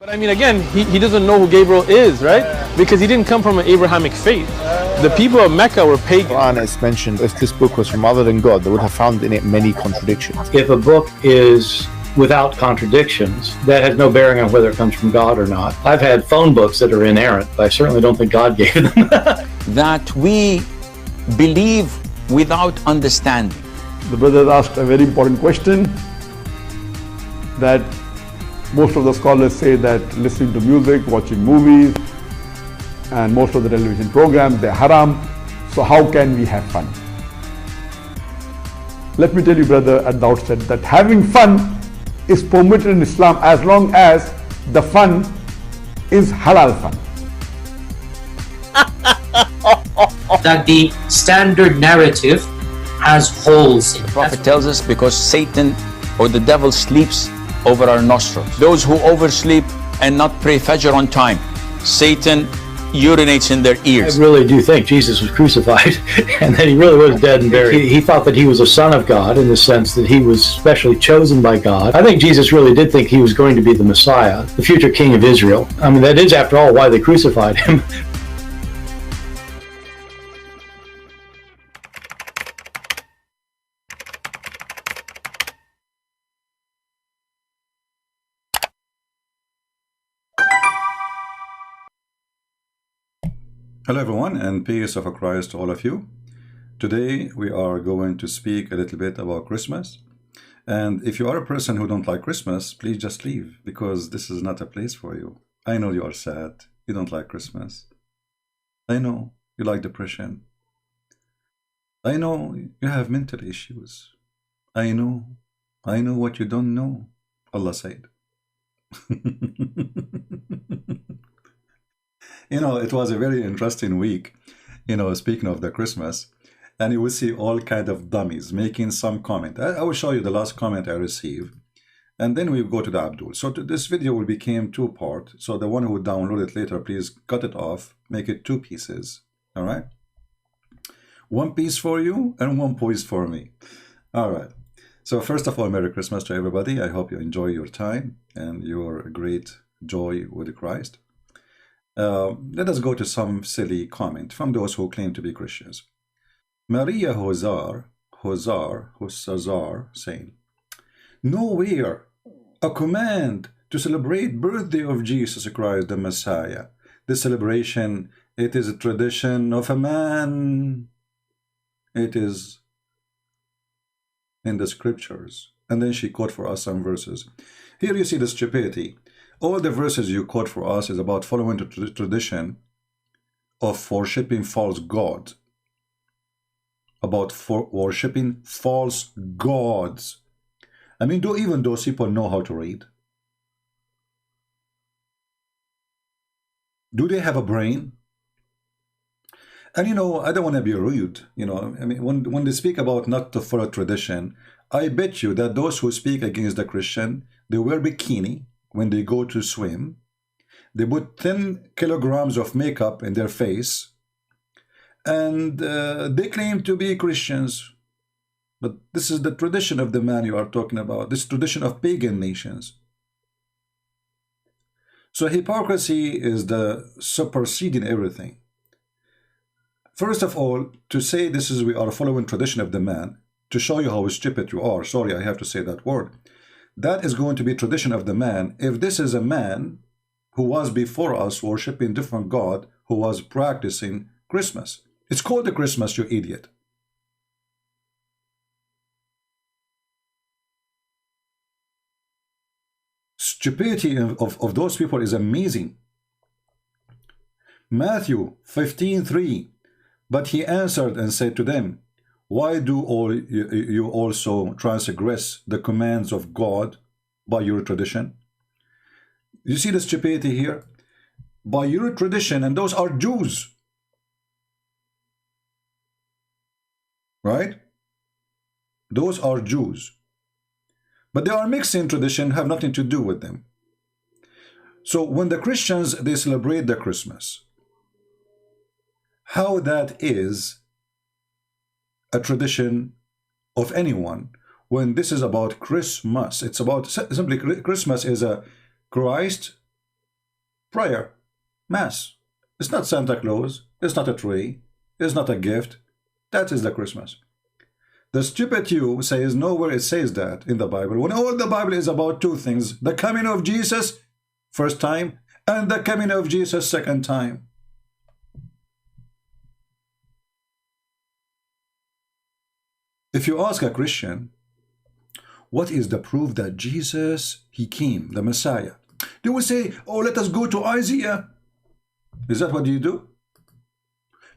But I mean, again, he doesn't know who Gabriel is, right? Because he didn't come from an Abrahamic faith. The people of Mecca were pagan. The Quran is mentioned, if this book was from other than God, they would have found in it many contradictions. If a book is without contradictions, that has no bearing on whether it comes from God or not. I've had phone books that are inerrant, but I certainly don't think God gave them. That we believe without understanding. The brother asked a very important question, that most of the scholars say that listening to music, watching movies, and most of the television programs, they're haram. So how can we have fun? Let me tell you, brother, at the outset, that having fun is permitted in Islam as long as the fun is halal fun. That the standard narrative has holes in it. The Prophet tells us because Satan or the devil sleeps over our nostrils. Those who oversleep and not pray Fajr on time, Satan urinates in their ears. I really do think Jesus was crucified and that he really was dead and buried. He thought that he was a son of God in the sense that he was specially chosen by God. I think Jesus really did think he was going to be the Messiah, the future king of Israel. I mean, that is, after all, why they crucified him. Hello everyone, and peace of Christ to all of you. Today we are going to speak a little bit about Christmas. And if you are a person who don't like Christmas, please just leave, because this is not a place for you. I know you are sad, you don't like Christmas. I know you like depression. I know you have mental issues. I know what you don't know, Allah said. You know, it was a very interesting week, you know, speaking of the Christmas, and you will see all kind of dummies making some comment. I will show you the last comment I received, and then we go to the Abdul. So this video will become two-part. So the one who would download it later, please cut it off, make it two pieces, all right? One piece for you and one piece for me. All right. So first of all, Merry Christmas to everybody. I hope you enjoy your time and your great joy with Christ. Let us go to some silly comment from those who claim to be Christians. Maria Hozar saying, nowhere a command to celebrate birthday of Jesus Christ the Messiah. This celebration, it is a tradition of a man. It is in the scriptures. And then she quote for us some verses. Here you see the stupidity. All the verses you quote for us is about following the tradition of worshipping false gods. About worshipping false gods. I mean, do even those people know how to read? Do they have a brain? And you know, I don't want to be rude. You know, I mean, when they speak about not to follow tradition, I bet you that those who speak against the Christian, they wear bikini when they go to swim. They put 10 kilograms of makeup in their face, and they claim to be Christians. But this is the tradition of the man you are talking about, this tradition of pagan nations. So hypocrisy is the superseding everything. First of all, to say this is we are following tradition of the man, to show you how stupid you are, sorry I have to say that word, that is going to be tradition of the man. If this is a man who was before us worshiping different God, who was practicing Christmas. It's called the Christmas, you idiot. Stupidity of those people is amazing. Matthew 15:3. But he answered and said to them, why do all you also transgress the commands of God by your tradition? You see the stupidity here? By your tradition, and those are Jews. Right? Those are Jews. But they are mixing tradition, have nothing to do with them. So when the Christians, they celebrate the Christmas, how that is a tradition of anyone when this is about Christmas. It's about simply Christmas is a Christ prayer, Mass. It's not Santa Claus. It's not a tree. It's not a gift. That is the Christmas. The stupid you says nowhere it says that in the Bible, when all the Bible is about two things: the coming of Jesus, first time, and the coming of Jesus, second time. If you ask a Christian, what is the proof that Jesus, he came, the Messiah? They will say, oh, let us go to Isaiah. Is that what you do?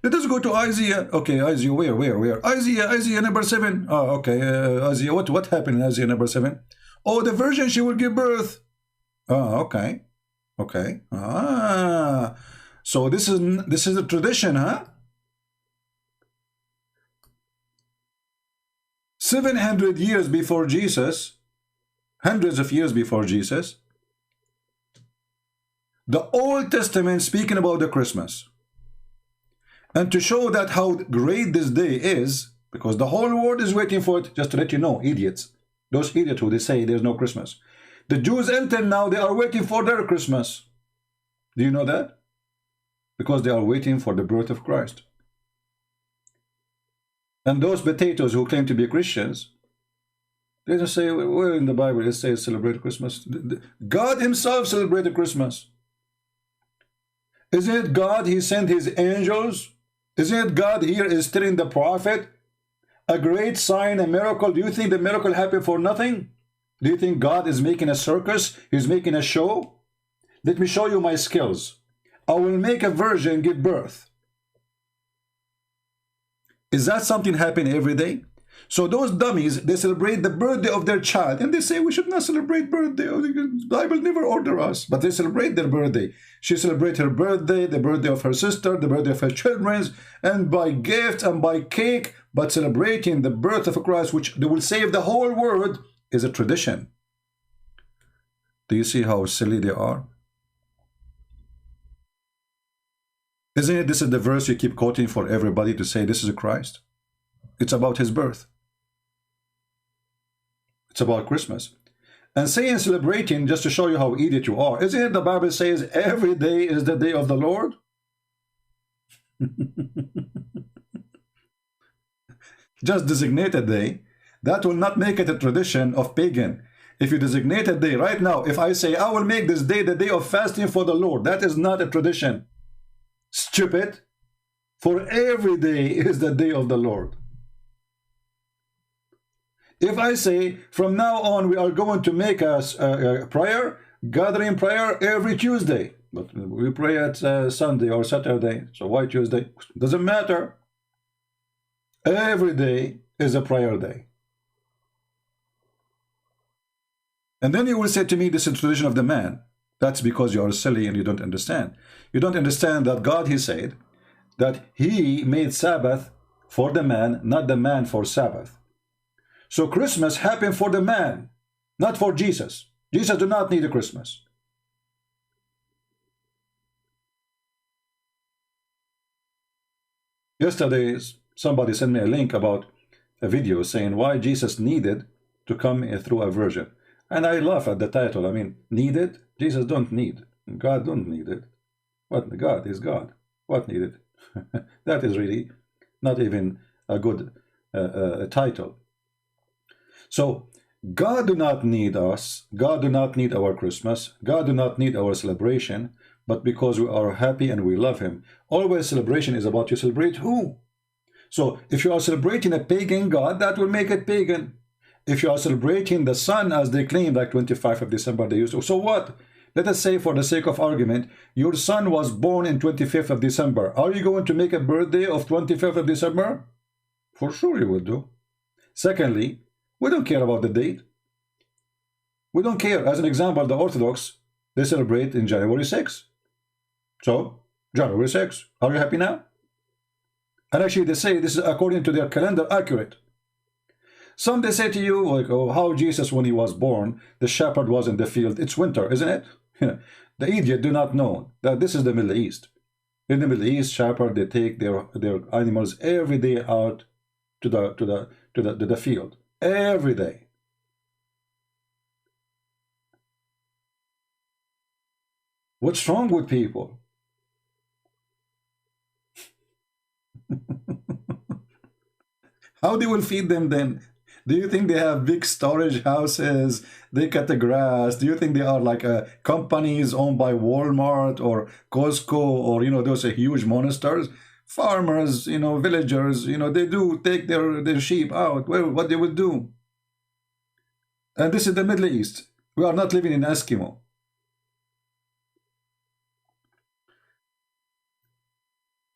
Let us go to Isaiah. Okay, Isaiah, where? Isaiah number 7. Oh, okay, Isaiah, what happened in Isaiah number 7? Oh, the virgin, she will give birth. Oh, okay. Okay. Ah, so this is a tradition, huh? 700 years before Jesus, hundreds of years before Jesus, the Old Testament speaking about the Christmas. And to show that how great this day is, because the whole world is waiting for it, just to let you know, idiots, those idiots who they say there's no Christmas. The Jews until now, they are waiting for their Christmas. Do you know that? Because they are waiting for the birth of Christ. And those potatoes who claim to be Christians, they just say, where in the Bible it says celebrate Christmas? God himself celebrated Christmas. Isn't it God, he sent his angels? Isn't it God here is telling the prophet a great sign, a miracle? Do you think the miracle happened for nothing? Do you think God is making a circus? He's making a show? Let me show you my skills. I will make a virgin give birth. Is that something happening every day? So those dummies, they celebrate the birthday of their child, and they say we should not celebrate birthday. The Bible never order us, but they celebrate their birthday. She celebrates her birthday, the birthday of her sister, the birthday of her children, and by gift and by cake, but celebrating the birth of Christ, which they will save the whole world, is a tradition. Do you see how silly they are? Isn't it this is the verse you keep quoting for everybody to say this is Christ? It's about his birth. It's about Christmas. And saying celebrating just to show you how idiot you are. Isn't it the Bible says every day is the day of the Lord? Just designate a day. That will not make it a tradition of pagan. If you designate a day right now, if I say I will make this day the day of fasting for the Lord, that is not a tradition. Stupid. For every day is the day of the Lord. If I say from now on we are going to make a prayer, gathering prayer every Tuesday, but we pray at Sunday or Saturday, so why Tuesday? Doesn't matter. Every day is a prayer day. And then you will say to me, this is the tradition of the man. That's because you are silly and you don't understand. You don't understand that God, he said, that he made Sabbath for the man, not the man for Sabbath. So Christmas happened for the man, not for Jesus. Jesus do not need a Christmas. Yesterday, somebody sent me a link about a video saying why Jesus needed to come through a virgin. And I laugh at the title. I mean, needed? Jesus don't need. God don't need it. What? God is God. What needed? That is really not even a good title. So, God do not need us. God do not need our Christmas. God do not need our celebration. But because we are happy and we love him. Always celebration is about you celebrate who? So, if you are celebrating a pagan God, that will make it pagan. If you are celebrating the sun as they claim, like 25th of December they used to. So what? Let us say for the sake of argument, your son was born in 25th of December. Are you going to make a birthday of 25th of December? For sure you will do. Secondly, we don't care about the date. We don't care. As an example, the Orthodox, they celebrate in January 6th. So, January 6th. Are you happy now? And actually they say this is according to their calendar accurate. Some they say to you, like, oh, how Jesus, when he was born, the shepherd was in the field. It's winter, isn't it? The idiot do not know that this is the Middle East. In the Middle East, shepherd, they take their animals every day out to the field. Every day. What's wrong with people? How they will feed them then? Do you think they have big storage houses? They cut the grass? Do you think they are like companies owned by Walmart or Costco or, you know, those huge monsters? Farmers, you know, villagers, you know, they do take their sheep out. Well, what they would do? And this is the Middle East. We are not living in Eskimo.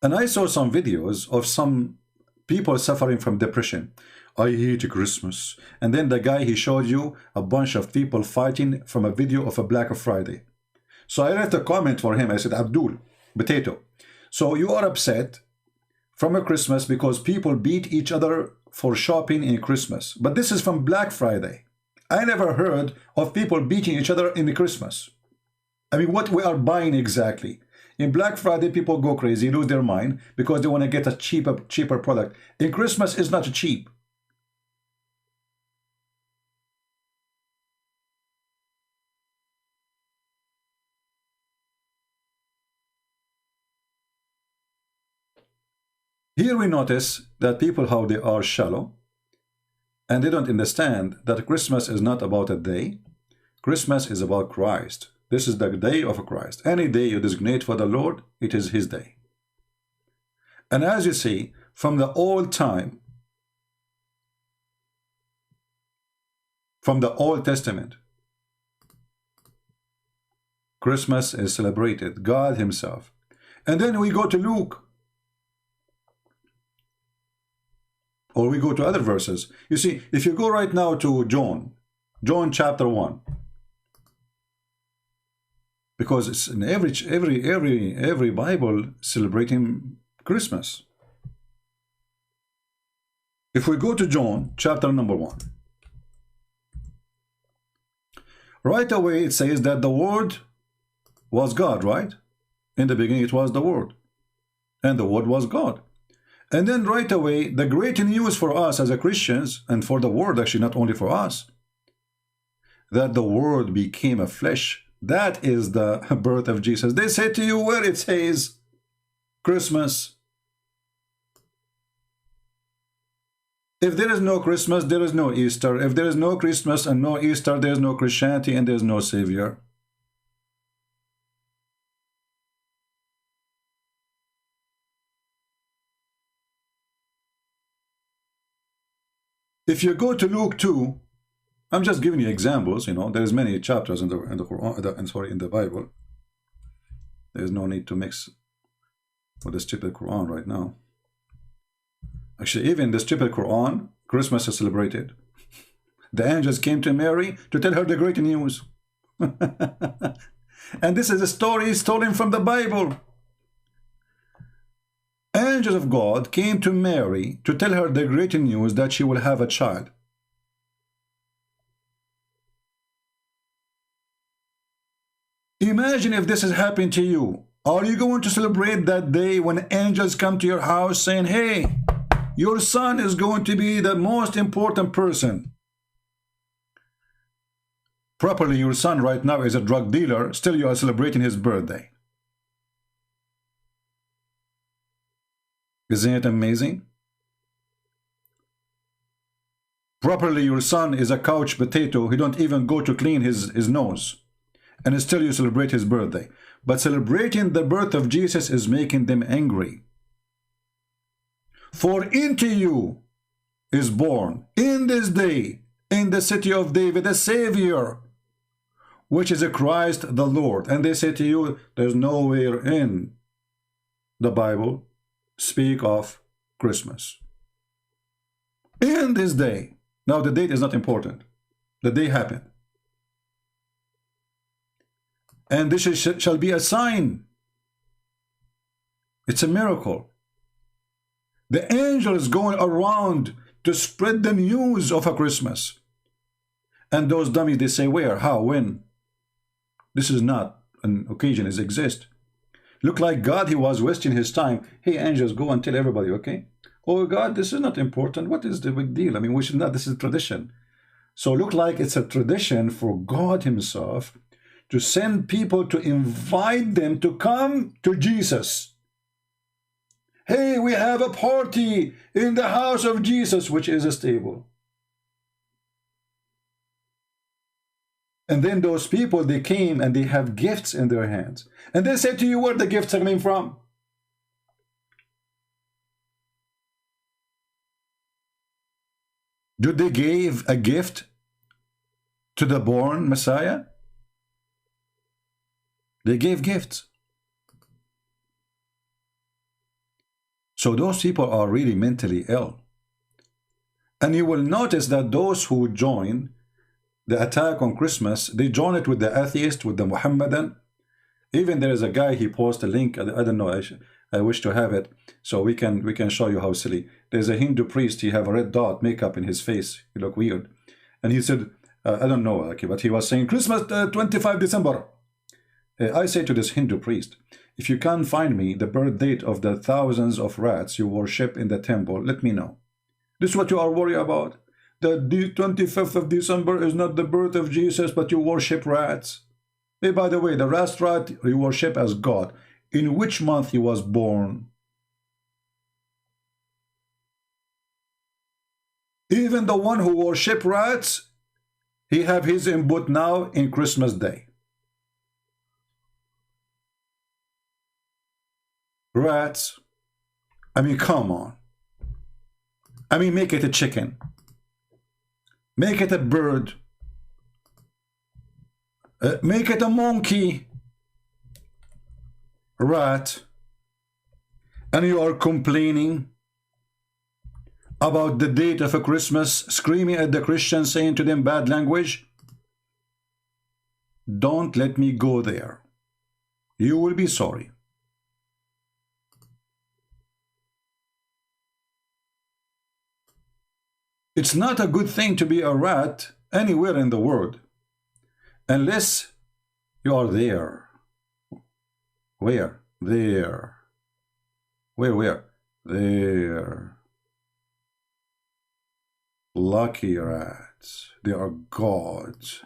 And I saw some videos of some people suffering from depression. I hate Christmas. And then the guy, he showed you a bunch of people fighting from a video of a Black Friday. So I left a comment for him. I said, Abdul, potato. So you are upset from a Christmas because people beat each other for shopping in Christmas. But this is from Black Friday. I never heard of people beating each other in Christmas. I mean, what we are buying exactly? In Black Friday, people go crazy, lose their mind because they want to get a cheaper product. In Christmas, it's not cheap. Here we notice that people, how they are shallow, and they don't understand that Christmas is not about a day. Christmas is about Christ. This is the day of Christ. Any day you designate for the Lord, it is his day. And as you see, from the old time, from the Old Testament, Christmas is celebrated, God himself. And then we go to Luke, or we go to other verses. You see, if you go right now to John chapter 1, because it's in every Bible celebrating Christmas. If we go to John chapter number 1, right away it says that the Word was God, right? In the beginning it was the Word, and the Word was God. And then right away, the great news for us as a Christians, and for the world, actually not only for us, that the Word became a flesh. That is the birth of Jesus. They say to you where it says Christmas. If there is no Christmas, there is no Easter. If there is no Christmas and no Easter, there is no Christianity and there is no Savior. If you go to Luke 2, I'm just giving you examples, you know, there's many chapters in the Quran, in the Bible. There's no need to mix with the stupid Quran right now. Actually, even the stupid Quran, Christmas is celebrated. The angels came to Mary to tell her the great news. And this is a story stolen from the Bible. Angels of God came to Mary to tell her the great news that she will have a child. Imagine if this has happened to you. Are you going to celebrate that day when angels come to your house saying, hey, your son is going to be the most important person? Properly, your son right now is a drug dealer. Still, you are celebrating his birthday. Isn't it amazing? Properly, your son is a couch potato. He don't even go to clean his nose. And still you celebrate his birthday. But celebrating the birth of Jesus is making them angry. For into you is born in this day, in the city of David, a Savior, which is a Christ the Lord. And they say to you, there's nowhere in the Bible speak of Christmas. In this day. Now the date is not important. The day happened. And this shall be a sign. It's a miracle. The angel is going around to spread the news of a Christmas. And those dummies, they say, where, how, when? This is not an occasion, it exists. Look like God, he was wasting his time. Hey, angels, go and tell everybody, okay? Oh, God, this is not important. What is the big deal? I mean, we should not, this is tradition. So look like it's a tradition for God himself to send people to invite them to come to Jesus. Hey, we have a party in the house of Jesus, which is a stable. And then those people, they came and they have gifts in their hands. And they say to you, where the gifts are coming from? Did they give a gift to the born Messiah? They gave gifts. So those people are really mentally ill. And you will notice that those who join the attack on Christmas, they join it with the atheist, with the Muhammadan. Even there is a guy, he posted a link, I don't know, I wish to have it, so we can show you how silly. There's a Hindu priest, he have a red dot makeup in his face, he look weird. And he said, I don't know, okay, but he was saying, Christmas 25 December. I say to this Hindu priest, if you can't find me the birth date of the thousands of rats you worship in the temple, let me know. This is what you are worried about? The 25th of December is not the birth of Jesus, but you worship rats. Hey, by the way, the rat you worship as God. In which month he was born? Even the one who worship rats, he have his input now in Christmas Day. Rats. I mean, come on. I mean, make it a chicken. Make it a bird. Make it a monkey. Rat. And you are complaining about the date of a Christmas, screaming at the Christians, saying to them bad language. Don't let me go there. You will be sorry. It's not a good thing to be a rat anywhere in the world, unless you are there. Where? There. Where? There. Lucky rats. They are gods.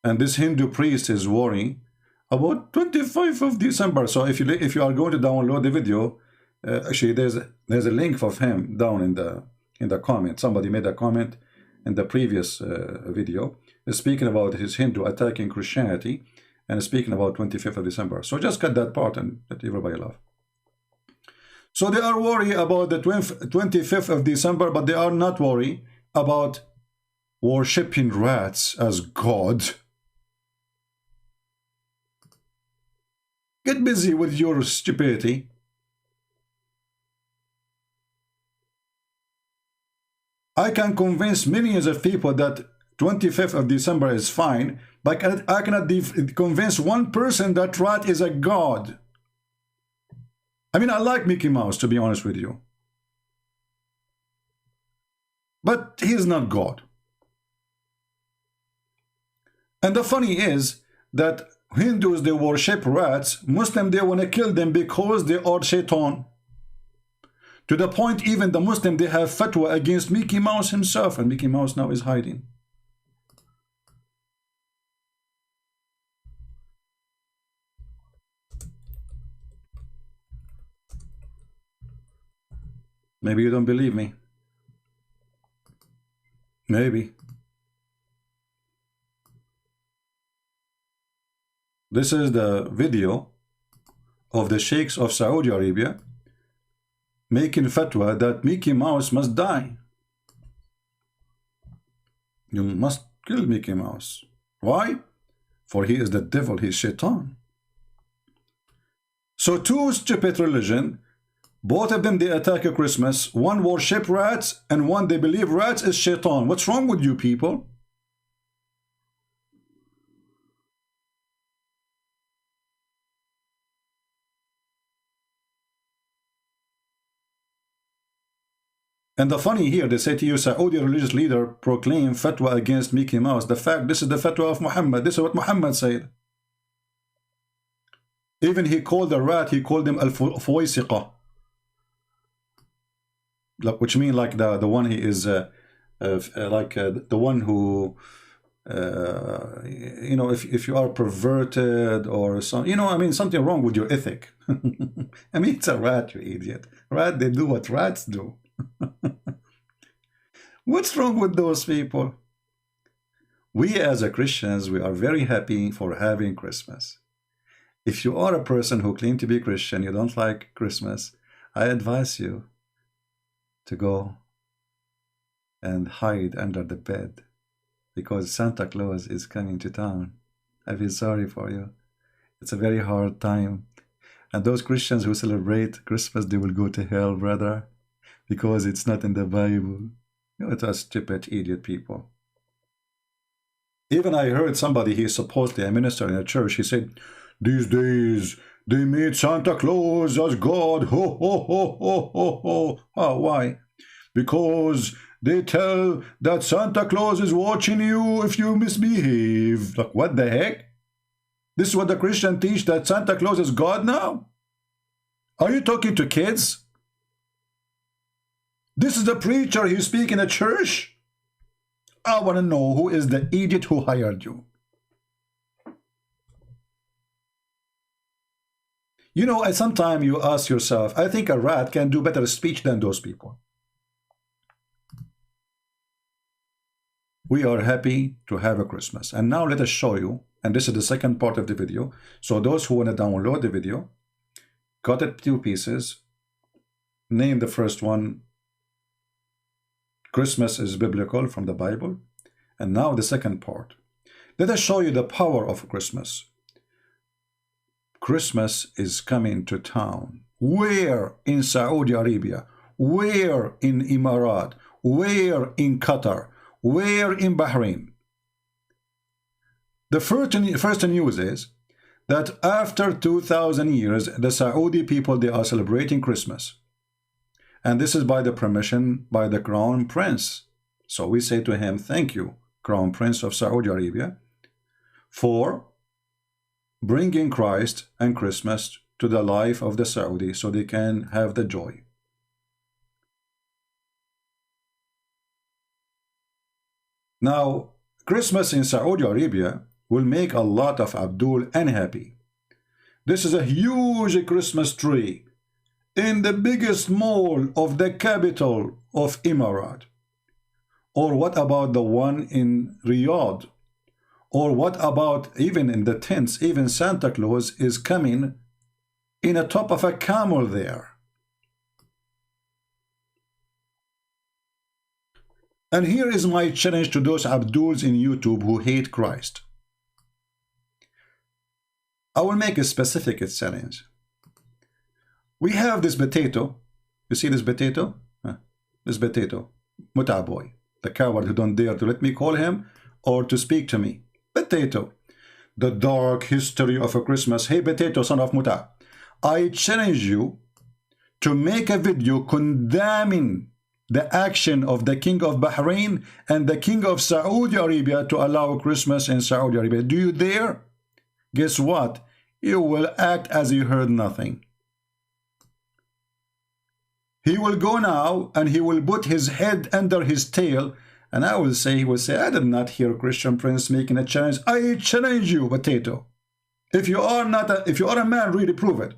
And this Hindu priest is worrying about 25th of December. So if you are going to download the video, actually there's a link of him down in the comment. Somebody made a comment in the previous video speaking about his Hindu attacking Christianity and speaking about 25th of December. So just cut that part and let everybody laugh. So they are worried about the 25th of December, but they are not worried about worshipping rats as God. Get busy with your stupidity. I can convince millions of people that 25th of December is fine, but I cannot convince one person that rat is a god. I mean, I like Mickey Mouse, to be honest with you. But he's not God. And the funny is that Hindus, they worship rats. Muslims, they want to kill them because they are shaitan. To the point, even the Muslim, they have fatwa against Mickey Mouse himself, and Mickey Mouse now is hiding. Maybe you don't believe me. Maybe. This is the video of the sheikhs of Saudi Arabia making fatwa that Mickey Mouse must die. You must kill Mickey Mouse. Why? For he is the devil, he is shaitan. So two stupid religion, both of them they attack at Christmas. One worship rats and one they believe rats is shaitan. What's wrong with you people? And the funny here, they say to you, Saudi religious leader proclaim fatwa against Mickey Mouse. The fact, this is the fatwa of Muhammad. This is what Muhammad said. Even he called the rat, he called him al-fuwaisiqa. Which means like the one he is, the one who you know, if you are perverted or some, you know, I mean, something wrong with your ethic. I mean, it's a rat, you idiot. Rat, they do what rats do. What's wrong with those people? We as a Christians, we are very happy for having Christmas. If you are a person who claim to be Christian, you don't like Christmas, I advise you to go and hide under the bed, because Santa Claus is coming to town. I feel sorry for you. It's a very hard time. And those Christians who celebrate Christmas, they will go to hell, brother, because it's not in the Bible. You know, it's a stupid, idiot people. Even I heard somebody, he's supposedly a minister in a church, he said, these days, they made Santa Claus as God. Ho, ho, ho, ho, ho, ho. Oh, why? Because they tell that Santa Claus is watching you if you misbehave. Like, what the heck? This is what the Christian teach, that Santa Claus is God now? Are you talking to kids? This is the preacher, he's speaking at church? I want to know who is the idiot who hired you. You know, sometimes you ask yourself, I think a rat can do better speech than those people. We are happy to have a Christmas. And now let us show you, and this is the second part of the video. So those who want to download the video, cut it 2 pieces, name the first one, Christmas is biblical, from the Bible. And now the second part. Let us show you the power of Christmas. Christmas is coming to town. Where in Saudi Arabia? Where in Emirat? Where in Qatar? Where in Bahrain? The first news is that after 2,000 years, the Saudi people, they are celebrating Christmas. And this is by the permission by the Crown Prince. So we say to him, thank you, Crown Prince of Saudi Arabia, for bringing Christ and Christmas to the life of the Saudi so they can have the joy. Now, Christmas in Saudi Arabia will make a lot of Abdul unhappy. This is a huge Christmas tree in the biggest mall of the capital of Emirat. Or what about the one in Riyadh? Or what about even in the tents, even Santa Claus is coming in the top of a camel there. And here is my challenge to those Abduls in YouTube who hate Christ. I will make a specific challenge. We have this potato. You see this potato? This potato. Muta boy. The coward who don't dare to let me call him or to speak to me. Potato. The dark history of a Christmas. Hey potato, son of Muta. I challenge you to make a video condemning the action of the King of Bahrain and the King of Saudi Arabia to allow Christmas in Saudi Arabia. Do you dare? Guess what? You will act as you heard nothing. He will go now and he will put his head under his tail, and I will say, he will say, I did not hear Christian Prince making a challenge. I challenge you, potato. If you are a man, really prove it.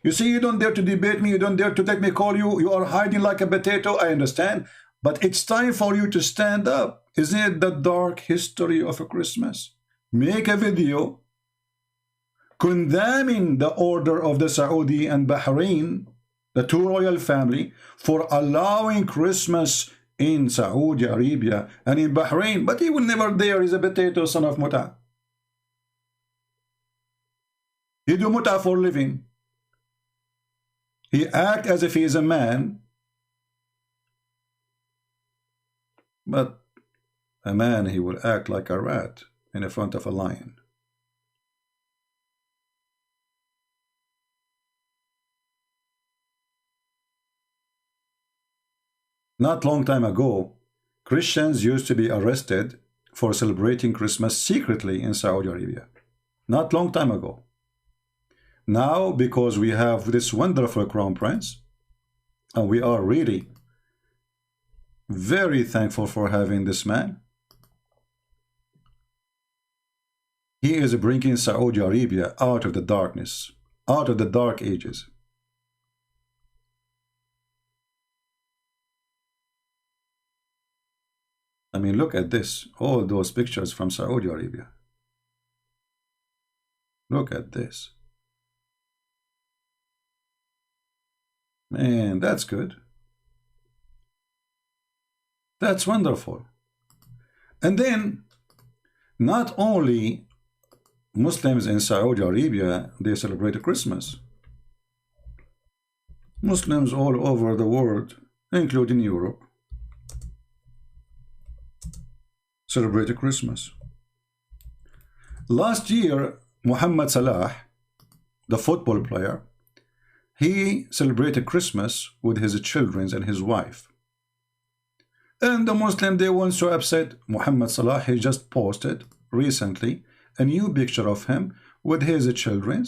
You see, you don't dare to debate me, you don't dare to let me call you, you are hiding like a potato, I understand. But it's time for you to stand up. Isn't it the dark history of a Christmas? Make a video condemning the order of the Saudi and Bahrain, the two royal family, for allowing Christmas in Saudi Arabia and in Bahrain. But he will never dare. He's a potato, son of Muta. He do Muta for living. He act as if he is a man, but a man, he will act like a rat in the front of a lion. Not long time ago, Christians used to be arrested for celebrating Christmas secretly in Saudi Arabia. Not long time ago. Now, because we have this wonderful Crown Prince, and we are really very thankful for having this man, He is bringing Saudi Arabia out of the darkness, out of the dark ages. I mean, look at this, all those pictures from Saudi Arabia. Look at this. Man, that's good. That's wonderful. And then, not only Muslims in Saudi Arabia, they celebrate Christmas. Muslims all over the world, including Europe, celebrate Christmas. Last year, Mohamed Salah, the football player, he celebrated Christmas with his children and his wife. And the Muslim, they weren't so upset. Mohamed Salah, he just posted recently a new picture of him with his children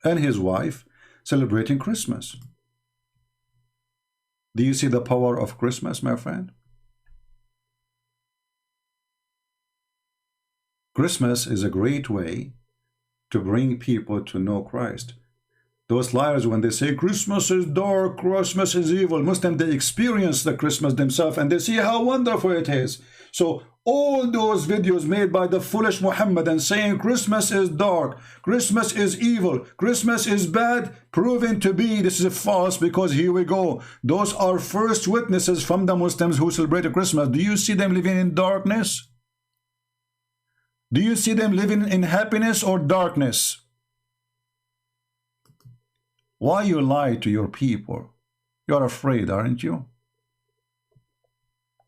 and his wife celebrating Christmas. Do you see the power of Christmas, my friend? Christmas is a great way to bring people to know Christ. Those liars, when they say Christmas is dark, Christmas is evil, Muslims, they experience the Christmas themselves and they see how wonderful it is. So all those videos made by the foolish Muhammad saying Christmas is dark, Christmas is evil, Christmas is bad, proven to be this is false, because here we go. Those are first witnesses from the Muslims who celebrate Christmas. Do you see them living in darkness? Do you see them living in happiness or darkness? Why you lie to your people? You're afraid, aren't you?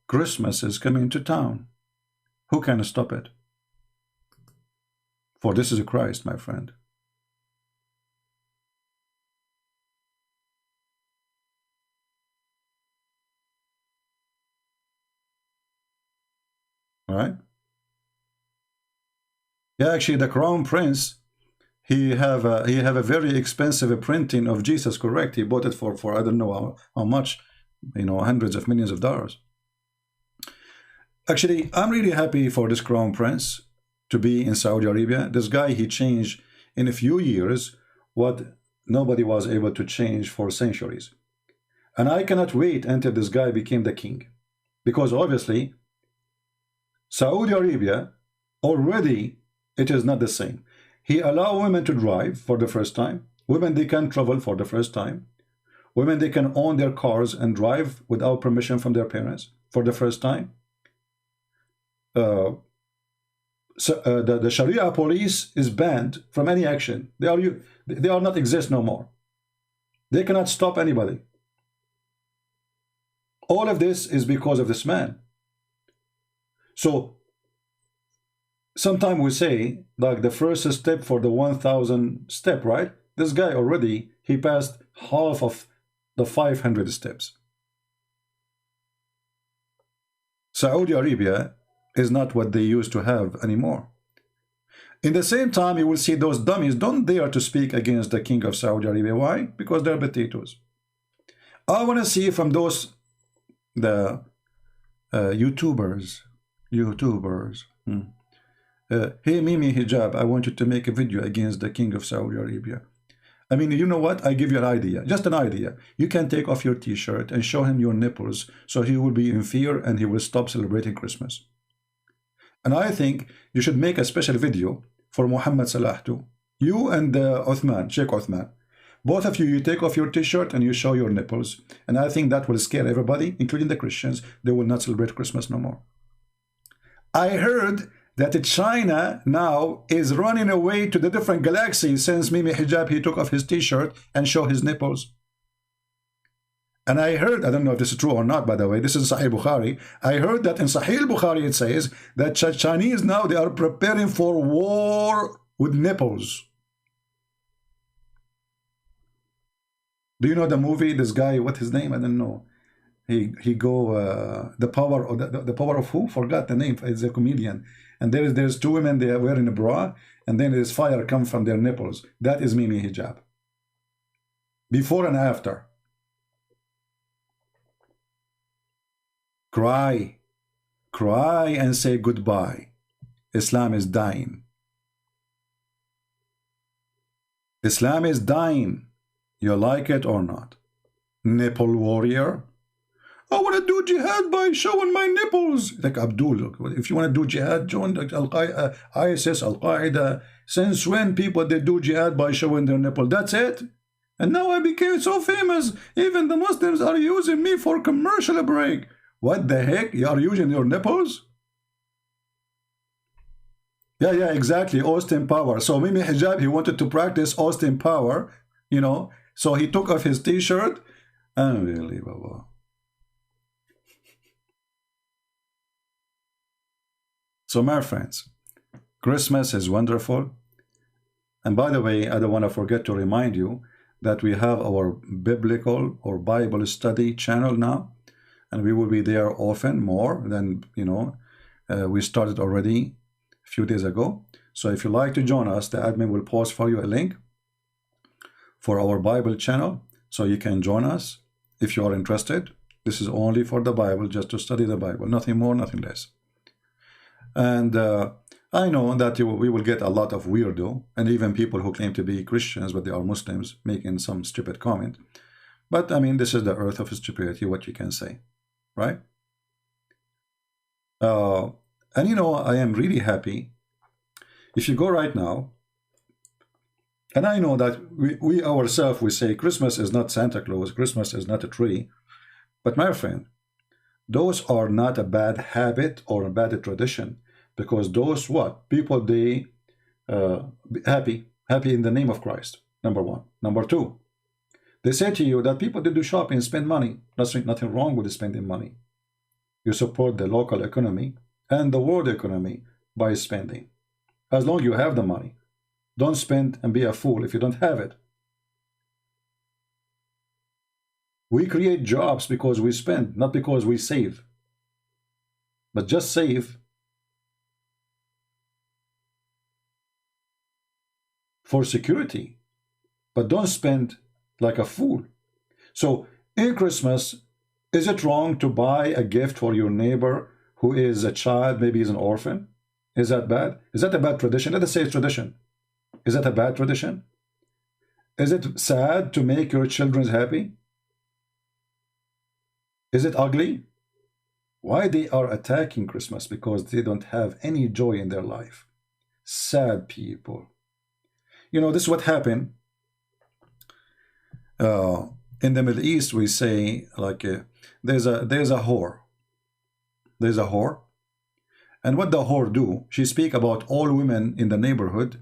Christmas is coming to town. Who can stop it? For this is Christ, my friend. All right? Yeah, actually, the Crown Prince, he have a very expensive printing of Jesus, correct? He bought it for I don't know how much, you know, hundreds of millions of dollars. Actually, I'm really happy for this Crown Prince to be in Saudi Arabia. This guy, he changed in a few years what nobody was able to change for centuries. And I cannot wait until this guy became the king. Because obviously, Saudi Arabia already, it is not the same. He allowed women to drive for the first time. Women, they can travel for the first time. Women, they can own their cars and drive without permission from their parents for the first time. The Sharia police is banned from any action. They are not exist no more. They cannot stop anybody. All of this is because of this man. So sometimes we say like the first step for the 1,000 step, right? This guy already, he passed half of the 500 steps. Saudi Arabia is not what they used to have anymore. In the same time, you will see those dummies don't dare to speak against the king of Saudi Arabia. Why? Because they're potatoes. I want to see from those the YouTubers. Hey Mimi Hijab, I want you to make a video against the king of Saudi Arabia. I mean, you know what? I give you an idea, just an idea. You can take off your t-shirt and show him your nipples, so he will be in fear and he will stop celebrating Christmas. And I think you should make a special video for Mohammed Salah too. You and Uthman, Sheikh Uthman. Both of you, you take off your t-shirt and you show your nipples. And I think that will scare everybody, including the Christians. They will not celebrate Christmas no more. I heard that China now is running away to the different galaxies since Mimi Hijab, he took off his t-shirt and showed his nipples. And I heard, I don't know if this is true or not, by the way, this is Sahih Bukhari. I heard that in Sahih Bukhari it says that Chinese now, they are preparing for war with nipples. Do you know the movie, this guy, what's his name? I don't know. He go, the power of who? Forgot the name. It's a comedian. And there's two women, they are wearing a bra, and then there's fire come from their nipples. That is Mimi Hijab. Before and after. Cry. Cry and say goodbye. Islam is dying. Islam is dying. You like it or not? Nipple warrior. I want to do jihad by showing my nipples. Like Abdul, if you want to do jihad, join ISIS, Al-Qaeda. Since when people they do jihad by showing their nipple? That's it. And now I became so famous. Even the Muslims are using me for commercial break. What the heck? You are using your nipples? Yeah, exactly. Austin Power. So Mimi Hijab, he wanted to practice Austin Power, you know. So he took off his t-shirt. Unbelievable. So my friends, Christmas is wonderful. And by the way, I don't want to forget to remind you that we have our biblical or Bible study channel now. And we will be there often, more than, you know, we started already a few days ago. So if you like to join us, the admin will post for you a link for our Bible channel. So you can join us if you are interested. This is only for the Bible, just to study the Bible. Nothing more, nothing less. And I know that we will get a lot of weirdo, and even people who claim to be Christians, but they are Muslims, making some stupid comment. But I mean, this is the earth of stupidity, what you can say, right? And you know, I am really happy. If you go right now, and I know that we ourselves, we say Christmas is not Santa Claus, Christmas is not a tree. But my friend, those are not a bad habit or a bad tradition, because those what? People, they happy in the name of Christ, number one. Number two, they say to you that people, they do shopping and spend money. Nothing wrong with spending money. You support the local economy and the world economy by spending. As long as you have the money. Don't spend and be a fool if you don't have it. We create jobs because we spend, not because we save. But just save for security. But don't spend like a fool. So in Christmas, is it wrong to buy a gift for your neighbor who is a child, maybe he's an orphan? Is that bad? Is that a bad tradition? Let us say it's tradition. Is that a bad tradition? Is it sad to make your children happy? Is it ugly? Why they are attacking Christmas? Because they don't have any joy in their life. Sad people. You know, this is what happened. In the Middle East, we say, like, there's a whore. There's a whore. And what the whore do, she speak about all women in the neighborhood,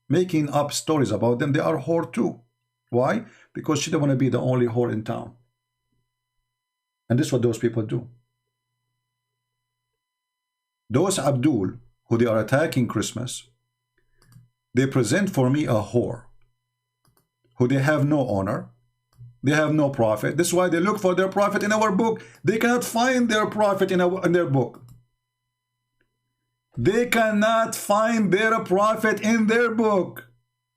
making up stories about them. They are whore too. Why? Because she don't want to be the only whore in town. And this is what those people do. Those Abdul, who they are attacking Christmas, they present for me a whore, who they have no honor, they have no prophet. This is why they look for their prophet in our book. They cannot find their prophet in their book. They cannot find their prophet in their book.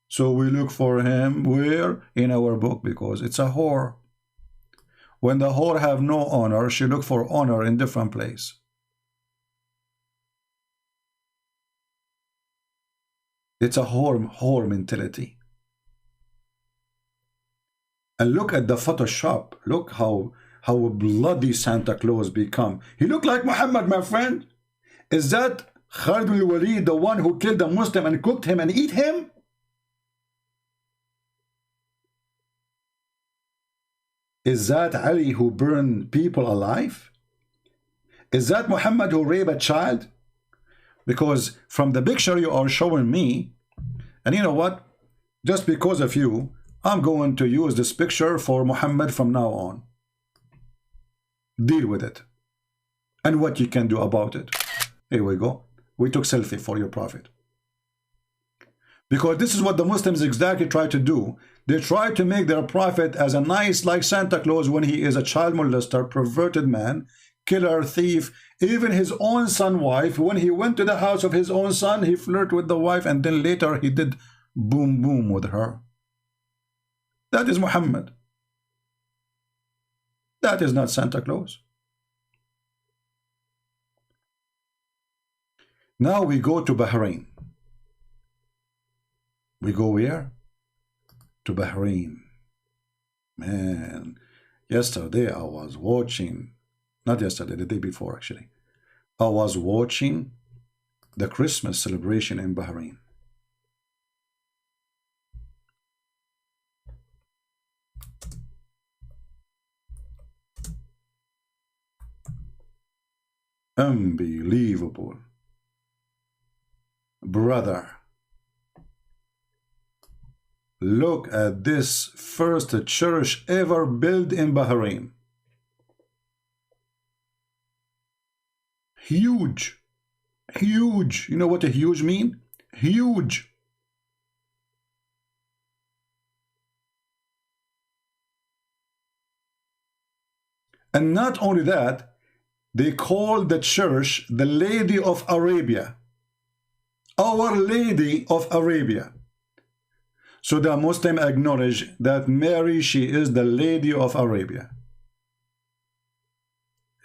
So we look for him where? In our book, because it's a whore. When the whore have no honor, she look for honor in different place. It's a whore mentality. And look at the Photoshop. Look how bloody Santa Claus become. He look like Muhammad, my friend. Is that Khalid al-Walid, the one who killed a Muslim and cooked him and eat him? Is that Ali who burned people alive? Is that Muhammad who raped a child? Because from the picture you are showing me, and you know what? Just because of you, I'm going to use this picture for Muhammad from now on. Deal with it. And what you can do about it. Here we go. We took selfie for your prophet. Because this is what the Muslims exactly try to do. They try to make their prophet as a nice, like Santa Claus, when he is a child molester, perverted man, killer, thief. Even his own son wife, when he went to the house of his own son, he flirted with the wife, and then later he did boom boom with her. That is Muhammad. That is not Santa Claus. Now we go to Bahrain. We go where? to Bahrain. Man, yesterday I was watching, not yesterday, the day before actually, I was watching the Christmas celebration in Bahrain. Unbelievable. Brother, look at this first church ever built in Bahrain. Huge. Huge. You know what a huge mean? Huge. And not only that, they call the church the Lady of Arabia. Our Lady of Arabia. So the Muslim acknowledge that Mary, she is the Lady of Arabia.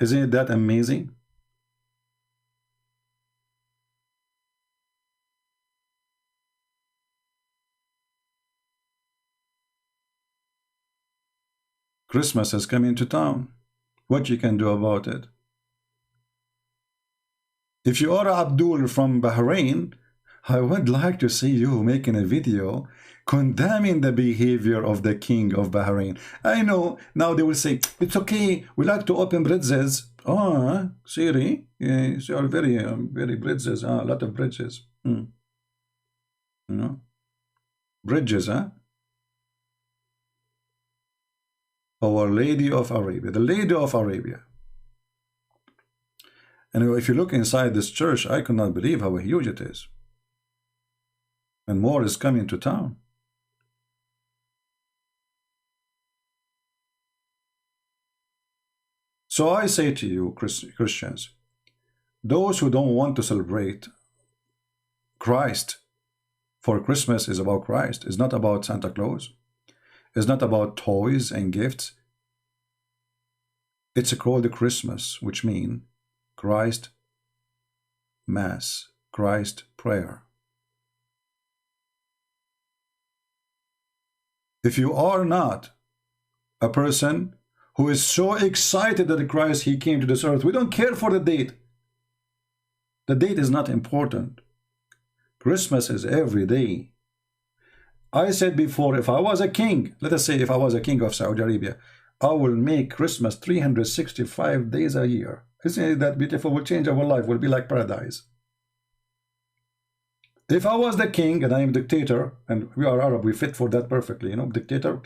Isn't that amazing? Christmas is coming to town. What you can do about it? If you are Abdul from Bahrain, I would like to see you making a video condemning the behavior of the king of Bahrain. I know now they will say, it's okay, we like to open bridges. Oh, Siri, yes, you are very, very bridges, a lot of bridges. You know, bridges, huh? Our Lady of Arabia, the Lady of Arabia. And if you look inside this church, I cannot believe how huge it is. And more is coming to town. So I say to you, Christians, those who don't want to celebrate Christ, for Christmas is about Christ, it's not about Santa Claus, it's not about toys and gifts. It's called Christmas, which means Christ Mass, Christ prayer. If you are not a person who is so excited that Christ, he came to this earth, we don't care for the date. The date is not important. Christmas is every day. I said before, if I was a king, let us say if I was a king of Saudi Arabia, I will make Christmas 365 days a year. Isn't that beautiful? Will change our life, will be like paradise. If I was the king and I am dictator, and we are Arab, we fit for that perfectly, you know, dictator,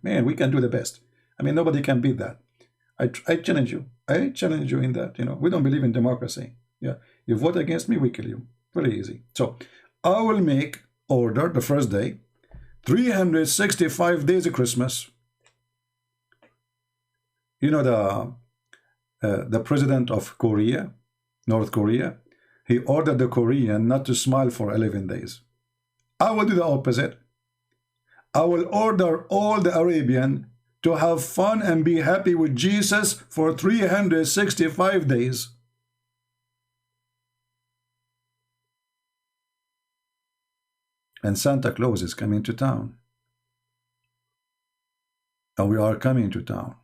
man, we can do the best. I mean, nobody can beat that. I challenge you. I challenge you in that, you know. We don't believe in democracy. Yeah, you vote against me, we kill you. Very easy. So I will make order the first day, 365 days of Christmas. You know, the president of Korea, North Korea, he ordered the Korean not to smile for 11 days. I will do the opposite. I will order all the Arabian to have fun and be happy with Jesus for 365 days. And Santa Claus is coming to town. And we are coming to town.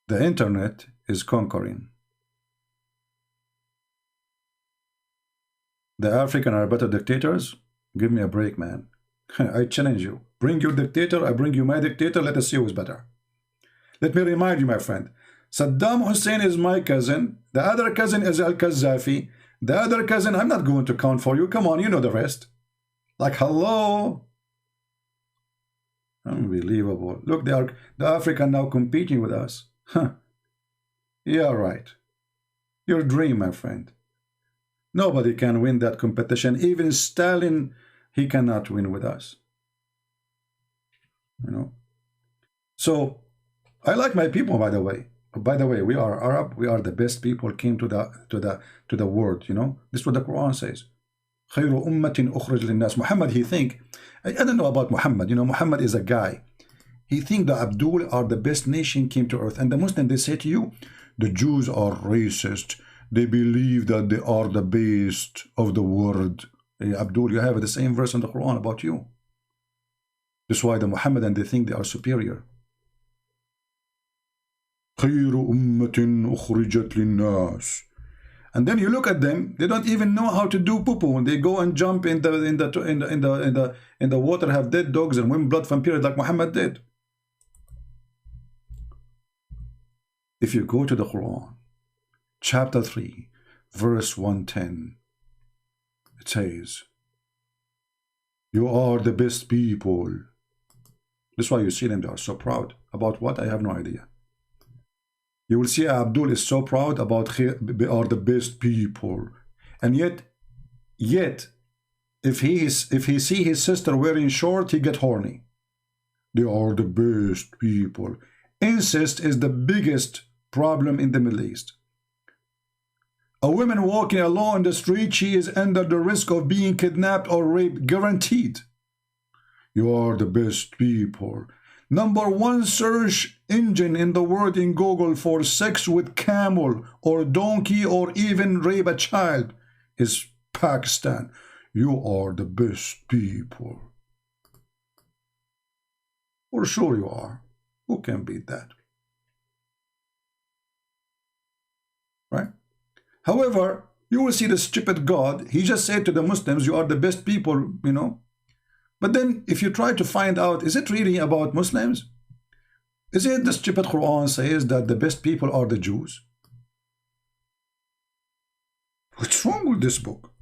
The internet is conquering. The African are better dictators? Give me a break, man. I challenge you. Bring your dictator, I bring you my dictator, let us see who's better. Let me remind you, my friend, Saddam Hussein is my cousin, the other cousin is Al-Qaddafi, the other cousin, I'm not going to count for you, come on, you know the rest. Like, hello? Unbelievable. Look, the African now competing with us. Huh. Yeah, right. Your dream, my friend. Nobody can win that competition. Even Stalin, he cannot win with us. You know. So, I like my people, by the way. By the way, we are Arab. We are the best people came to the world. You know. This is what the Quran says. خير أمة أخرج للناس. Muhammad, he think. I don't know about Muhammad. You know, Muhammad is a guy. He think the Abdul are the best nation came to earth. And the Muslims, they say to you, the Jews are racist. They believe that they are the best of the world. Hey, Abdul, you have the same verse in the Quran about you. That's why the Muhammadan, they think they are superior. خير أمة أخرجت للناس. And then you look at them; they don't even know how to do poo-poo. They go and jump in the water, have dead dogs and win blood from periods like Muhammad did. If you go to the Quran, chapter 3, verse 110, it says, "You are the best people." That's why you see them; they are so proud about what? I have no idea. You will see Abdul is so proud about we are the best people, and yet, if he see his sister wearing short, he get horny. They are the best people. Incest is the biggest problem in the Middle East. A woman walking alone in the street, she is under the risk of being kidnapped or raped, guaranteed. You are the best people. Number one search engine in the world in Google for sex with camel or donkey or even rape a child is Pakistan. You are the best people. For sure you are. Who can beat that? Right? However, you will see the stupid God. He just said to the Muslims, you are the best people, you know. But then if you try to find out, is it really about Muslims? Is it the stupid Quran says that the best people are the Jews? What's wrong with this book?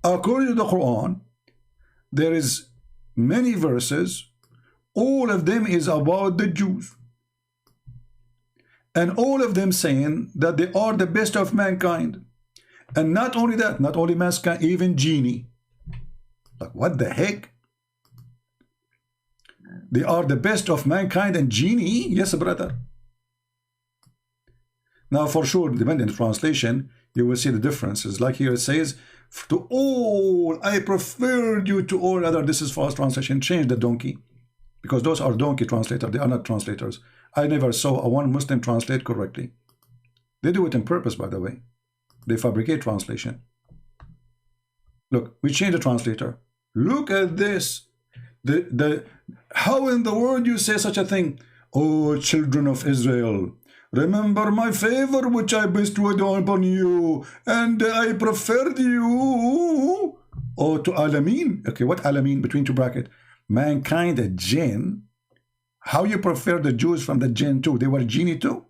According to the Quran, there is many verses, all of them is about the Jews. And all of them saying that they are the best of mankind. And not only that, not only mankind, even genie. Like, what the heck? They are the best of mankind and genie? Yes, brother. Now, for sure, depending on the translation, you will see the differences. Like here it says, to all, I preferred you to all other. This is false translation. Change the donkey. Because those are donkey translators. They are not translators. I never saw a one Muslim translate correctly. They do it on purpose, by the way. They fabricate translation. Look, we change the translator. Look at this. How in the world you say such a thing? Oh, children of Israel, remember my favor which I bestowed upon you, and I preferred you. Oh, to Alameen. Okay, what Alameen? Between two brackets. Mankind, a jinn. How you prefer the Jews from the jinn too? They were genie too?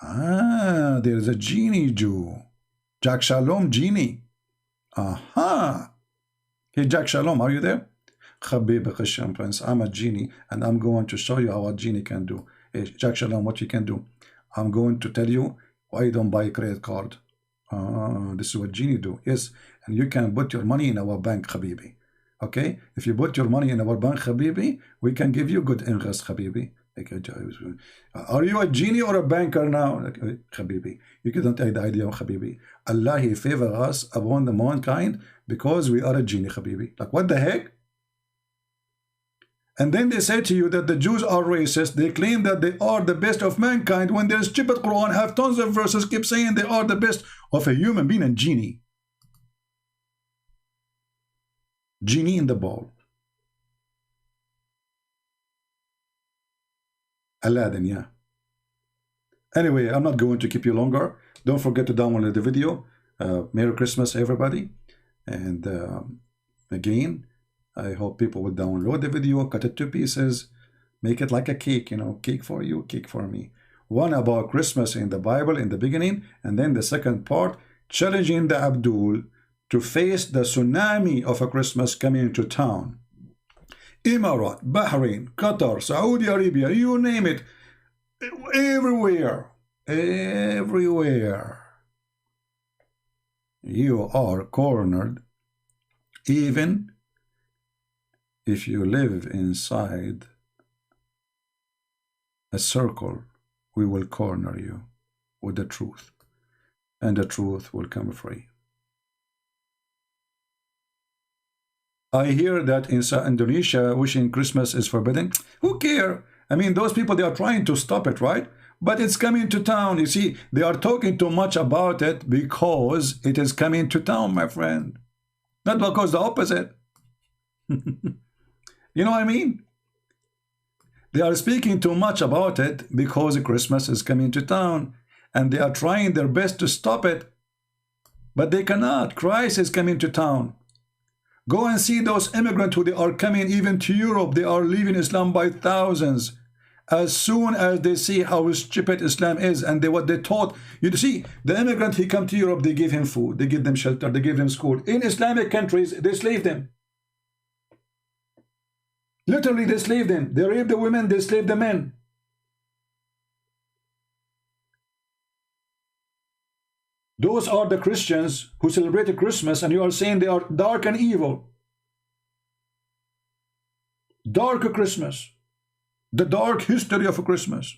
Ah, there's a genie Jew. Jack Shalom, genie. Aha. Hey, Jack Shalom, are you there? Khabib Khasham Prince, I'm a genie, and I'm going to show you how a genie can do. Hey, Jack Shalom, what you can do? I'm going to tell you why you don't buy a credit card. This is what genie do. Yes, and you can put your money in our bank, Habibi. Okay? If you put your money in our bank, Habibi, we can give you good interest, Habibi. Are you a genie or a banker now? Habibi, you couldn't take the idea of Habibi. Allah, He favor us upon the mankind because we are a genie, Habibi. Like, what the heck? And then they say to you that the Jews are racist. They claim that they are the best of mankind when their stupid Quran have tons of verses keep saying they are the best of a human being and genie. Genie in the ball. Aladdin, yeah. Anyway, I'm not going to keep you longer. Don't forget to download the video. Merry Christmas, everybody. And again, I hope people will download the video, cut it to pieces, make it like a cake, you know, cake for you, cake for me. One about Christmas in the Bible in the beginning, and then the second part, challenging the Abdul to face the tsunami of a Christmas coming into town. Emirat, Bahrain, Qatar, Saudi Arabia, you name it, everywhere, everywhere, you are cornered, even if you live inside a circle, we will corner you with the truth, and the truth will come free. I hear that in Indonesia, wishing Christmas is forbidden. Who care? I mean, those people, they are trying to stop it, right? but it's coming to town. You see, they are talking too much about it because it is coming to town, my friend. Not because the opposite. You know what I mean? They are speaking too much about it because Christmas is coming to town, and they are trying their best to stop it, but they cannot. Christ is coming to town. Go and see those immigrants who they are coming even to Europe. They are leaving Islam by thousands. As soon as they see how stupid Islam is and what they taught. You see, the immigrant, he come to Europe, they give him food, they give them shelter, they give them school. In Islamic countries, they slave them. Literally, they slave them. They rape the women, they slave the men. Those are the Christians who celebrate Christmas, and you are saying they are dark and evil. Dark Christmas. The dark history of Christmas.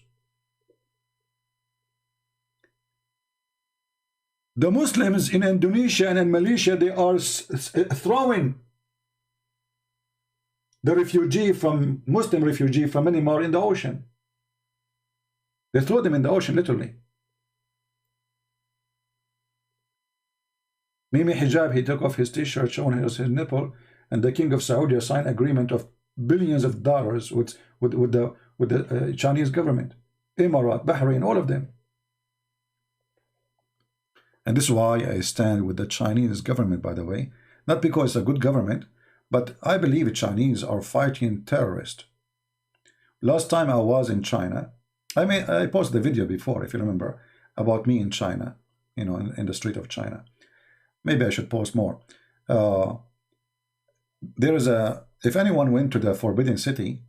The Muslims in Indonesia and in Malaysia, they are throwing the Muslim refugee from Myanmar in the ocean. They throw them in the ocean, literally. Mimi Hijab, he took off his t-shirt showing his nipple, and the king of Saudi signed agreement of billions of dollars with the Chinese government, Emirat, Bahrain, all of them. And this is why I stand with the Chinese government, by the way, not because it's a good government, but I believe the Chinese are fighting terrorists. Last time I was in China, I posted a video before, if you remember, about me in China, you know, in the street of China. Maybe I should post more. There is if anyone went to the Forbidden City,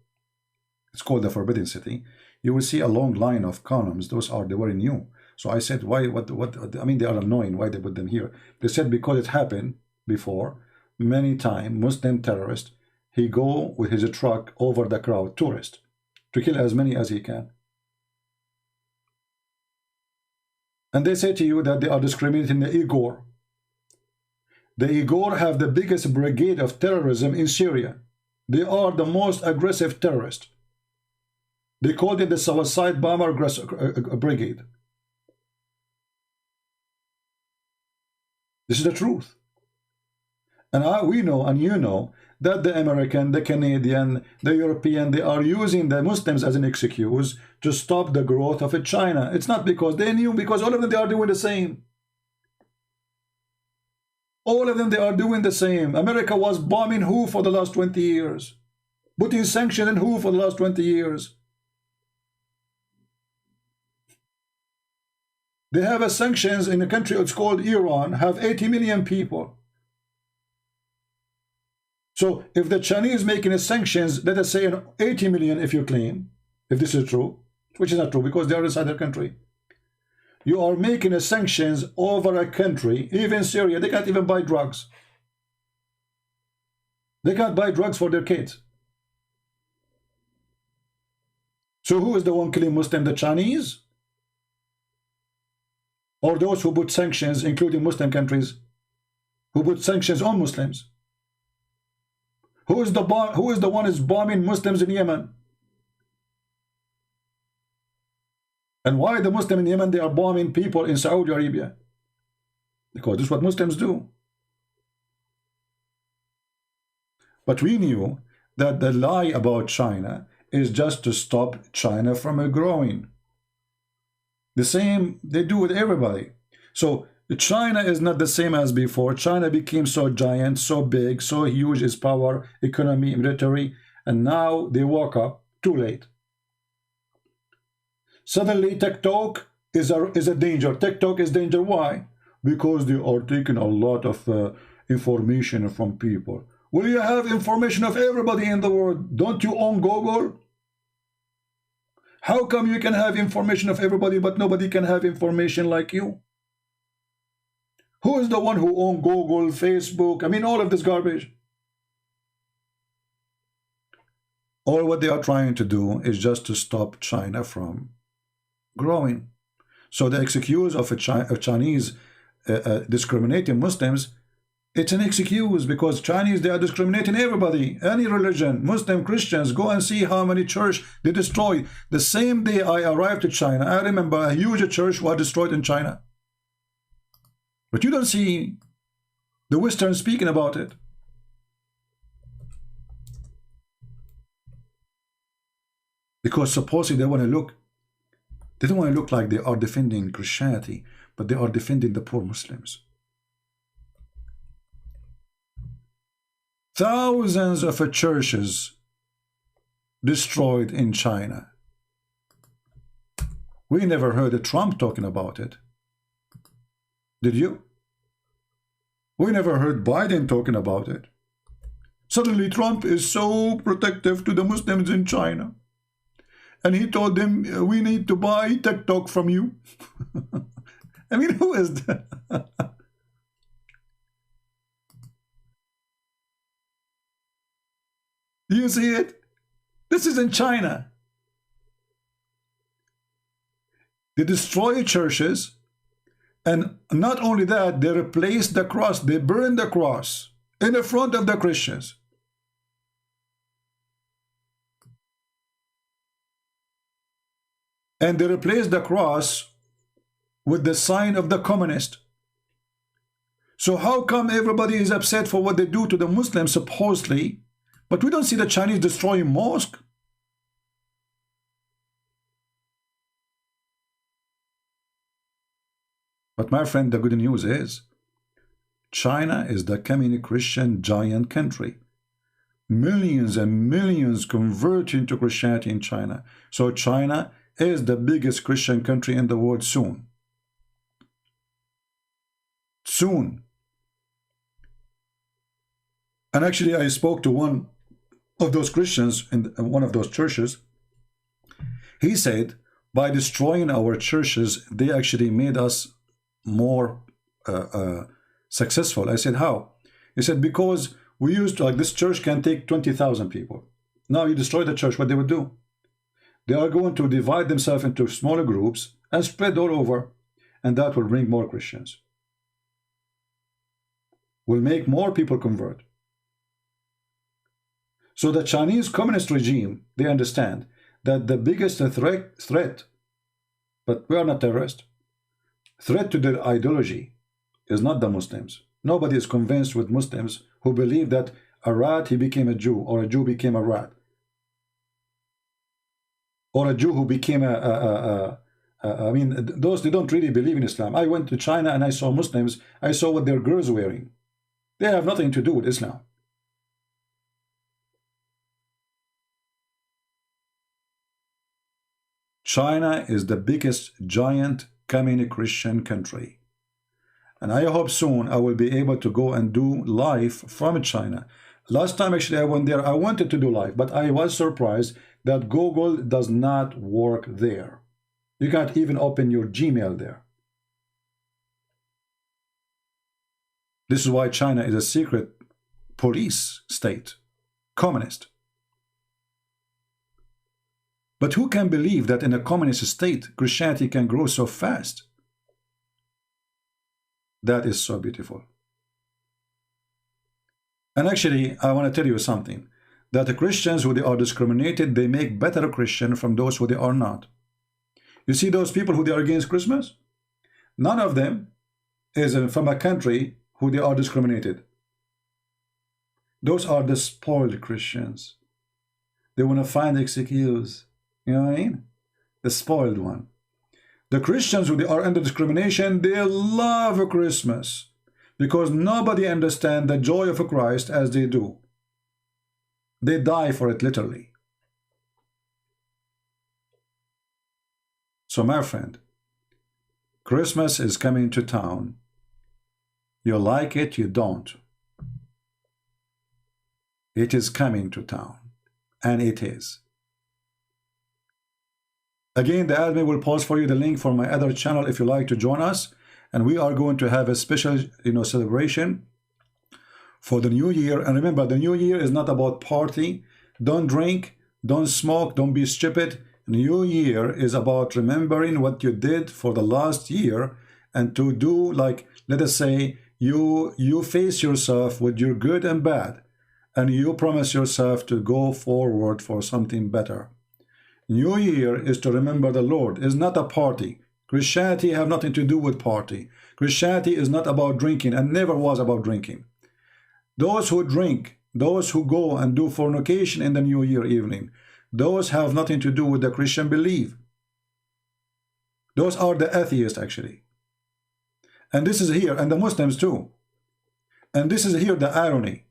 it's called the Forbidden City, you will see a long line of columns. They were new. So I said, why, I mean, they are annoying. Why they put them here? They said, because it happened before, many times, Muslim terrorist, he go with his truck over the crowd, tourist, to kill as many as he can. And they say to you that they are discriminating the Uyghur. The Uyghur have the biggest brigade of terrorism in Syria. They are the most aggressive terrorists. They called it the suicide bomber brigade. This is the truth. And we know, and you know, that the American, the Canadian, the European, they are using the Muslims as an excuse to stop the growth of China. It's not because they knew, because all of them, they are doing the same. All of them, they are doing the same. America was bombing who for the last 20 years? Putting sanctions in who for the last 20 years? They have a sanctions in a country, it's called Iran, have 80 million people. So if the Chinese making a sanctions, let us say 80 million, if you claim, if this is true, which is not true because they are inside their country. You are making a sanctions over a country, even Syria, they can't even buy drugs. They can't buy drugs for their kids. So who is the one killing Muslim, the Chinese? Or those who put sanctions, including Muslim countries, who put sanctions on Muslims? Who is the one who is bombing Muslims in Yemen? And why the Muslim in Yemen, they are bombing people in Saudi Arabia? Because this is what Muslims do. But we knew that the lie about China is just to stop China from growing. The same they do with everybody. So China is not the same as before. China became so giant, so big, so huge, its power, economy, military, and now they woke up too late. Suddenly TikTok is a danger. TikTok is danger. Why? Because they are taking a lot of information from people. Will you have information of everybody in the world? Don't you own Google? How come you can have information of everybody but nobody can have information like you? Who is the one who owns Google, Facebook? I mean, all of this garbage. All what they are trying to do is just to stop China from growing. So the excuse of Chinese discriminating Muslims, It's an excuse because Chinese, they are discriminating everybody, any religion, Muslim, Christians. Go and see how many church they destroyed. The same day I arrived to China, I remember a huge church was destroyed in China. But you don't see the Western speaking about it. Because supposedly they want to look, they don't want to look like they are defending Christianity, but they are defending the poor Muslims. Thousands of churches destroyed in China. We never heard Trump talking about it. Did you? We never heard Biden talking about it. Suddenly Trump is so protective to the Muslims in China. And he told them, we need to buy TikTok from you. I mean, who is that? You see it? This is in China. They destroy churches, and not only that, they replace the cross, they burn the cross in the front of the Christians. And they replace the cross with the sign of the communist. So how come everybody is upset for what they do to the Muslims supposedly, but we don't see the Chinese destroying mosques? But my friend, the good news is China is the communist Christian giant country. Millions and millions convert into Christianity in China. So China is the biggest Christian country in the world soon. Soon. And actually I spoke to one of those Christians in one of those churches. He said, by destroying our churches, they actually made us more successful. I said, how? He said, because we used to, like, this church can take 20,000 people. Now you destroy the church, what they would do? They are going to divide themselves into smaller groups and spread all over, and that will bring more Christians. Will make more people convert. So the Chinese communist regime, they understand that the biggest threat, but we are not terrorists, threat to their ideology is not the Muslims. Nobody is convinced with Muslims who believe that a rat, he became a Jew, or a Jew became a rat, or a Jew who became I mean, those, they don't really believe in Islam. I went to China and I saw Muslims. I saw what their girls were wearing. They have nothing to do with Islam. China is the biggest giant communist Christian country. And I hope soon I will be able to go and do live from China. Last time actually I went there, I wanted to do live, but I was surprised that Google does not work there. You can't even open your Gmail there. This is why China is a secret police state, communist. But who can believe that in a communist state, Christianity can grow so fast? That is so beautiful. And actually, I want to tell you something, that the Christians who they are discriminated, they make better Christian from those who they are not. You see those people who they are against Christmas? None of them is from a country who they are discriminated. Those are the spoiled Christians. They want to find excuse. You know what I mean? The spoiled one. The Christians who they are under discrimination, they love Christmas because nobody understands the joy of Christ as they do. They die for it literally. So my friend, Christmas is coming to town. You like it, you don't. It is coming to town, and it is. Again, the admin will post for you the link for my other channel if you like to join us, and we are going to have a special, celebration for the new year. And remember, the new year is not about party. Don't drink, don't smoke, don't be stupid. New year is about remembering what you did for the last year and to do, like, let us say, you face yourself with your good and bad, and you promise yourself to go forward for something better. New Year is to remember the Lord. It's not a party. Christianity have nothing to do with party. Christianity is not about drinking, and never was about drinking. Those who drink, those who go and do fornication in the New Year evening, those have nothing to do with the Christian belief. Those are the atheists, actually. And this is here, and the Muslims too. And this is here the irony.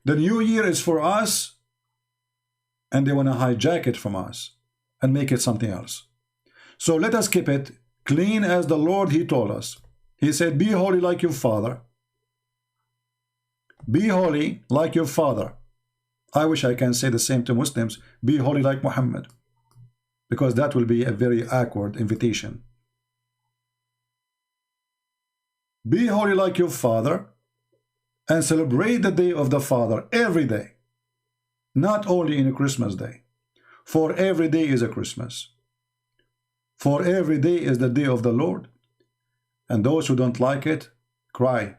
The New Year is for us, and they want to hijack it from us and make it something else. So let us keep it clean as the Lord, He told us. He said, be holy like your Father. Be holy like your Father. I wish I can say the same to Muslims. Be holy like Muhammad. Because that will be a very awkward invitation. Be holy like your Father, and celebrate the day of the Father every day. Not only in a Christmas day. For every day is a Christmas. For every day is the day of the Lord. And those who don't like it, cry.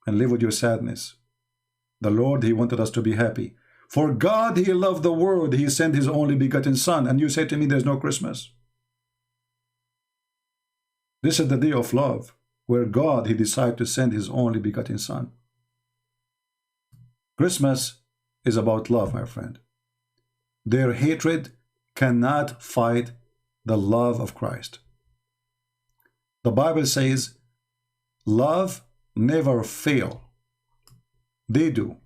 And live with your sadness. The Lord, He wanted us to be happy. For God, He loved the world. He sent His only begotten Son. And you say to me, there's no Christmas. This is the day of love, where God, He decided to send His only begotten Son. Christmas is about love, my friend. Their hatred cannot fight the love of Christ. The Bible says, love never fail. They do.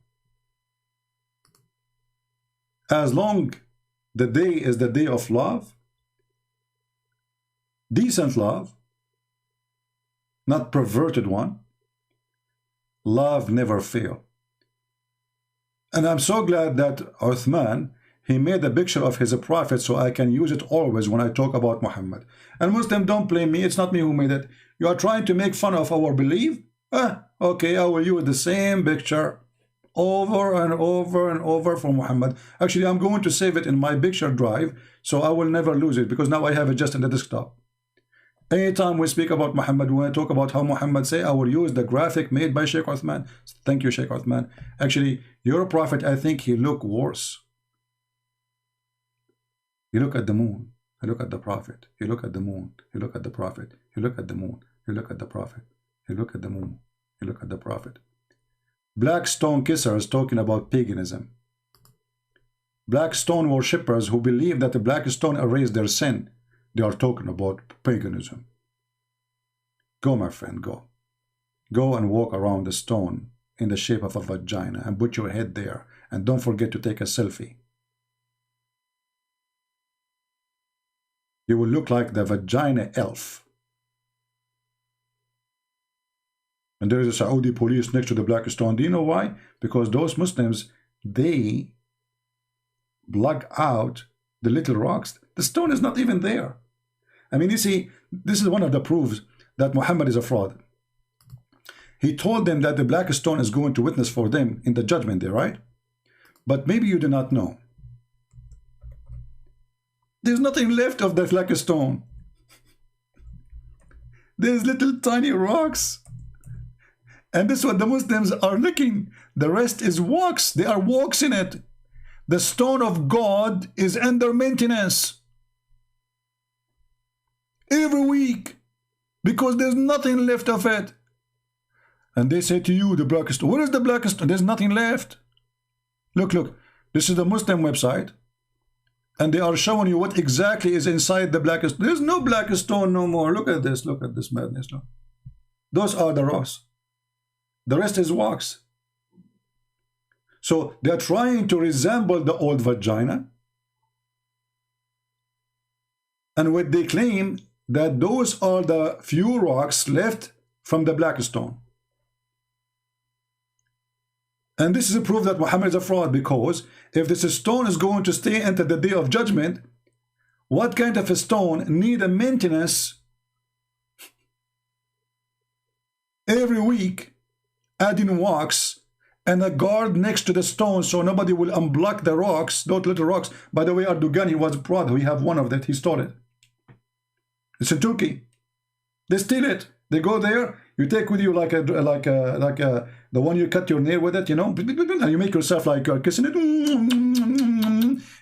As long the day is the day of love, decent love, not perverted one, love never fail. And I'm so glad that Uthman, he made a picture of his prophet so I can use it always when I talk about Muhammad. And Muslim, don't blame me. It's not me who made it. You are trying to make fun of our belief? Okay, I will use the same picture over and over and over for Muhammad. Actually, I'm going to save it in my picture drive so I will never lose it, because now I have it just in the desktop. Anytime we speak about Muhammad, when I talk about how Muhammad say, I will use the graphic made by Sheikh Uthman. Thank you, Sheikh Uthman. Actually, your prophet, I think he look worse. You look at the moon, you look at the prophet. You look at the moon, you look at the prophet. You look at the moon, you look at the prophet. You look at the moon, you look at the prophet. Black stone kissers talking about paganism. Black stone worshippers who believe that the black stone erased their sin. They are talking about paganism. Go, my friend, go. Go and walk around the stone in the shape of a vagina and put your head there. And don't forget to take a selfie. You will look like the vagina elf. And there is a Saudi police next to the black stone. Do you know why? Because those Muslims, they block out the little rocks. The stone is not even there. I mean, you see, this is one of the proofs that Muhammad is a fraud. He told them that the black stone is going to witness for them in the judgment day, right? But maybe you do not know. There's nothing left of the black stone. There's little tiny rocks. And this is what the Muslims are looking. The rest is walks. There are walks in it. The stone of God is under maintenance every week because there's nothing left of it. And they say to you, the black stone. Where is the black stone? There's nothing left. Look, look. This is the Muslim website. And they are showing you what exactly is inside the black stone. There's no black stone no more. Look at this. Look at this madness. Look. Those are the rocks. The rest is wax. So they're trying to resemble the old vagina. And what they claim that those are the few rocks left from the black stone. And this is a proof that Muhammad is a fraud, because if this stone is going to stay until the day of judgment, what kind of a stone need a maintenance every week, adding wax and a guard next to the stone so nobody will unblock the rocks, those little rocks. By the way, Erdogan, he was proud. We have one of that. He stole it. It's in Turkey. They steal it. They go there. You take with you like the one you cut your nail with it, you know, and you make yourself like you're kissing it,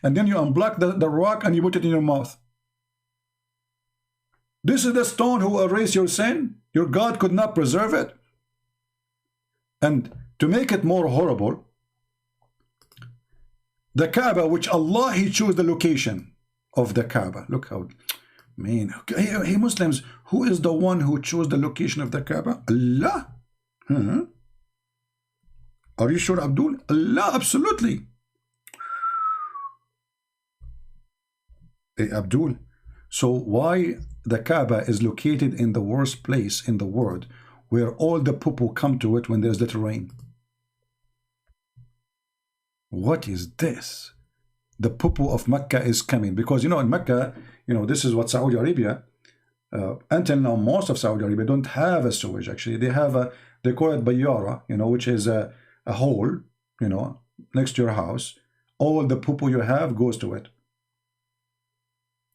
and then you unblock the rock and you put it in your mouth. This is the stone who will erase your sin. Your God could not preserve it. And to make it more horrible, the Kaaba, which Allah, He chose the location of the Kaaba. Look how, man, hey Muslims, who is the one who chose the location of the Kaaba? Allah. Are you sure, Abdul? Allah, absolutely. Hey, Abdul, so why the Kaaba is located in the worst place in the world, where all the poo-poo come to it when there's little rain? What is this? The poo-poo of Mecca is coming, because, you know, in Mecca, you know, this is what Saudi Arabia, until now, most of Saudi Arabia don't have a sewage. Actually, they have a, they call it bayara, you know, which is a hole, you know, next to your house. All the poo-poo you have goes to it.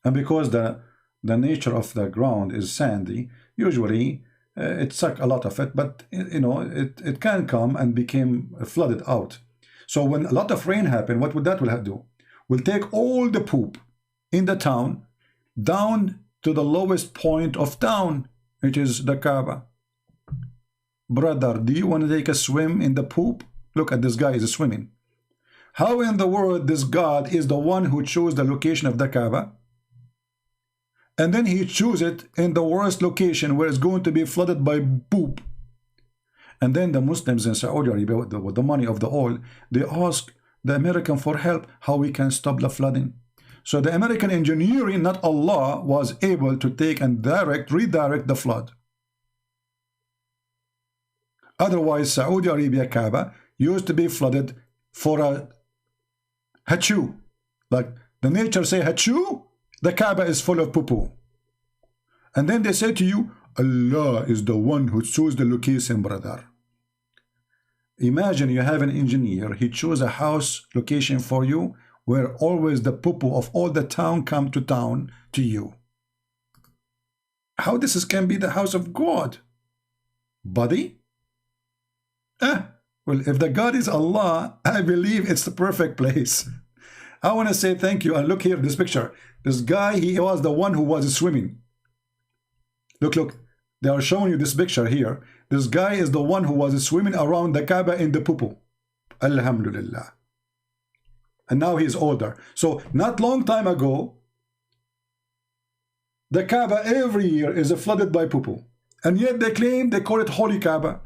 And because the nature of the ground is sandy, usually it sucks a lot of it, but, you know, it can come and become flooded out. So when a lot of rain happen, what would that will do? We'll take all the poop in the town down to the lowest point of town, which is the Kaaba. Brother, do you want to take a swim in the poop? Look at this guy, is swimming. How in the world this God is the one who chose the location of the Kaaba? And then he chose it in the worst location where it's going to be flooded by poop. And then the Muslims in Saudi Arabia, with the money of the oil, they ask the American for help, how we can stop the flooding. So the American engineering, not Allah, was able to take and redirect the flood. Otherwise, Saudi Arabia Kaaba used to be flooded for a hachu. Like the nature say hachu, the Kaaba is full of poo-poo. And then they say to you, Allah is the one who chose the location, brother. Imagine you have an engineer, he chose a house location for you where always the poo-poo of all the town come to town to you. How this can be the house of God? Buddy? Well, if the God is Allah, I believe it's the perfect place. I want to say thank you. And look here, this picture. This guy, he was the one who was swimming. Look. They are showing you this picture here. This guy is the one who was swimming around the Kaaba in the poo-poo. Alhamdulillah. And now he's older. So not long time ago, the Kaaba every year is flooded by poo-poo. And yet they claim, they call it Holy Kaaba.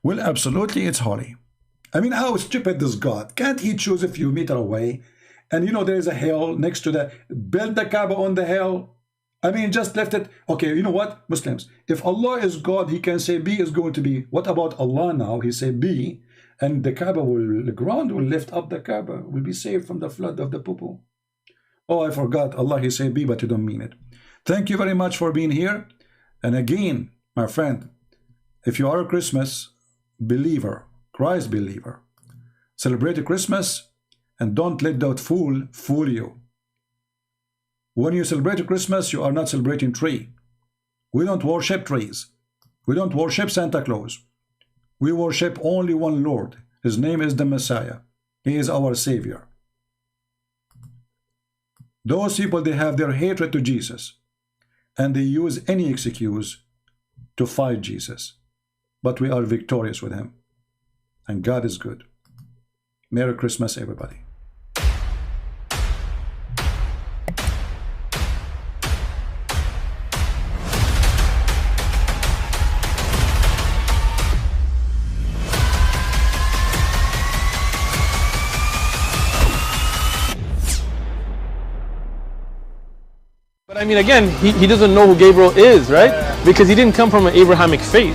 Well, absolutely it's holy. I mean, how stupid is God? Can't he choose a few meters away? And you know, there is a hill next to the, build the Kaaba on the hill. I mean, just left it. Okay, you know what, Muslims? If Allah is God, He can say B is going to be. What about Allah now? He say B, and the Kaaba will, the ground will lift up the Kaaba, will be saved from the flood of the poo-poo. Oh, I forgot. Allah, He say B, but you don't mean it. Thank you very much for being here. And again, my friend, if you are a Christmas believer, Christ believer, celebrate Christmas and don't let that fool you. When you celebrate Christmas, you are not celebrating tree. We don't worship trees. We don't worship Santa Claus. We worship only one Lord. His name is the Messiah. He is our Savior. Those people, they have their hatred to Jesus, and they use any excuse to fight Jesus. But we are victorious with Him, and God is good. Merry Christmas, everybody. But I mean, again, he doesn't know who Gabriel is, right? Because he didn't come from an Abrahamic faith.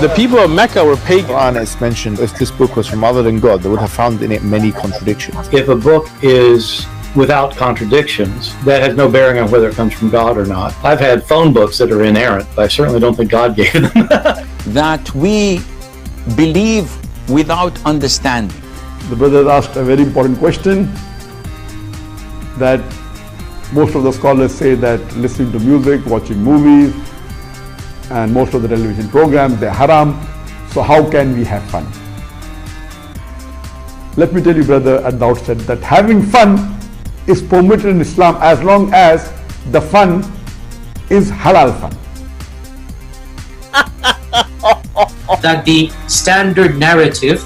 The people of Mecca were pagan. Quran is mentioned, if this book was from other than God, they would have found in it many contradictions. If a book is without contradictions, that has no bearing on whether it comes from God or not. I've had phone books that are inerrant, but I certainly don't think God gave them. That we believe without understanding. The brother asked a very important question, that most of the scholars say that listening to music, watching movies, and most of the television programs, they're haram. So how can we have fun? Let me tell you, brother, at the outset that having fun is permitted in Islam as long as the fun is halal fun. That the standard narrative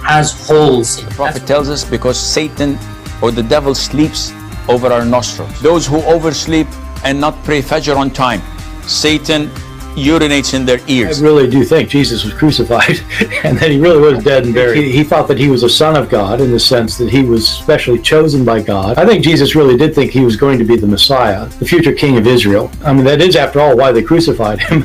has holes in it. The Prophet tells us because Satan or the devil sleeps over our nostrils. Those who oversleep and not pray Fajr on time, Satan urinates in their ears. I really do think Jesus was crucified and that he really was dead and buried. He thought that he was a son of God in the sense that he was specially chosen by God. I think Jesus really did think he was going to be the Messiah, the future king of Israel. I mean, that is, after all, why they crucified him.